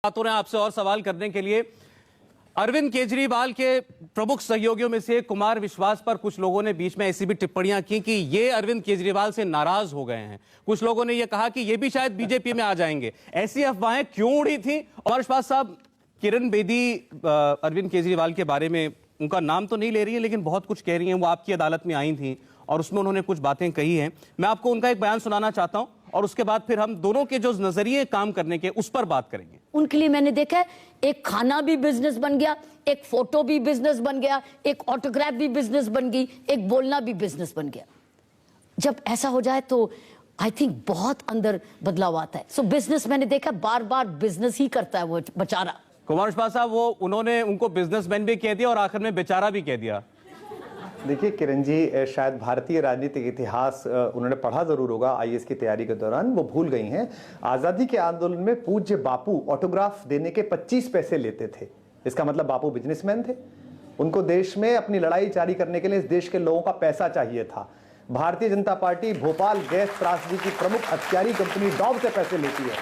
बातों ने आपसे और सवाल करने के लिए अरविंद केजरीवाल के प्रमुख सहयोगियों में से कुमार विश्वास पर कुछ लोगों ने बीच में ऐसी भी टिप्पणियां की कि ये अरविंद केजरीवाल से नाराज हो गए हैं। कुछ लोगों ने ये कहा कि ये भी शायद बीजेपी में आ जाएंगे। ऐसी अफवाहें क्यों उड़ी थी? कुमार विश्वास साहब, किरण बेदी अरविंद केजरीवाल के बारे में, उनका नाम तो नहीं ले रही है लेकिन बहुत कुछ कह रही हैं। वो आपकी अदालत में आई थी और उसमें उन्होंने कुछ बातें कही हैं। मैं आपको उनका एक बयान सुनाना चाहता हूं और उसके बाद फिर हम दोनों के जो नजरिए काम करने के उस पर बात करेंगे। उनके लिए मैंने देखा है, एक खाना भी बिजनेस बन गया, एक फोटो भी बिजनेस बन गया, एक ऑटोग्राफ भी बिजनेस बन गई, एक बोलना भी बिजनेस बन गया। जब ऐसा हो जाए तो आई थिंक बहुत अंदर बदलाव आता है। सो बिजनेस मैंने देखा बार बार बिजनेस ही करता है वो बेचारा। कुमार विश्वास साहब, वो उन्होंने उनको बिजनेसमैन भी कह दिया और आखिर में बेचारा भी कह दिया। देखिए किरण जी, शायद भारतीय राजनीतिक इतिहास उन्होंने पढ़ा जरूर होगा आईएएस की तैयारी के दौरान, वो भूल गई हैं। आज़ादी के आंदोलन में पूज्य बापू ऑटोग्राफ देने के 25 पैसे लेते थे। इसका मतलब बापू बिजनेसमैन थे। उनको देश में अपनी लड़ाई जारी करने के लिए इस देश के लोगों का पैसा चाहिए था। भारतीय जनता पार्टी भोपाल गैस त्रासदी की प्रमुख हथियारी कंपनी डॉव से पैसे लेती है।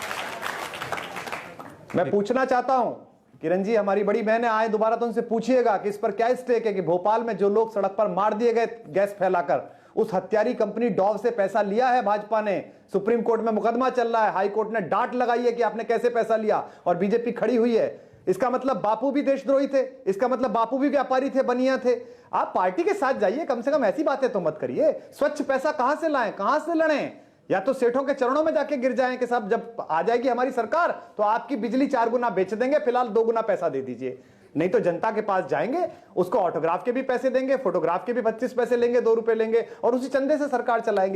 मैं पूछना चाहता हूं किरण जी, हमारी बड़ी बहनें आए दोबारा तो उनसे पूछिएगा कि इस पर क्या स्टेक है कि भोपाल में जो लोग सड़क पर मार दिए गए गैस फैलाकर, उस हत्यारी कंपनी डॉव से पैसा लिया है भाजपा ने। सुप्रीम कोर्ट में मुकदमा चल रहा है, हाई कोर्ट ने डांट लगाई है कि आपने कैसे पैसा लिया, और बीजेपी खड़ी हुई है। इसका मतलब बापू भी देशद्रोही थे, इसका मतलब बापू भी व्यापारी थे, बनिया थे। आप पार्टी के साथ जाइए, कम से कम ऐसी बातें तो मत करिए। स्वच्छ पैसा कहां से लाएं, कहां से लड़ें? या तो सेठों के चरणों में जाके गिर जाएं कि साहब जब आ जाएगी हमारी सरकार तो आपकी बिजली 4 गुना बेच देंगे, फिलहाल 2 गुना पैसा दे दीजिए। नहीं तो जनता के पास जाएंगे, उसको ऑटोग्राफ के भी पैसे देंगे, फोटोग्राफ के भी 25 पैसे लेंगे, 2 रुपए लेंगे और उसी चंदे से सरकार चलाएंगे।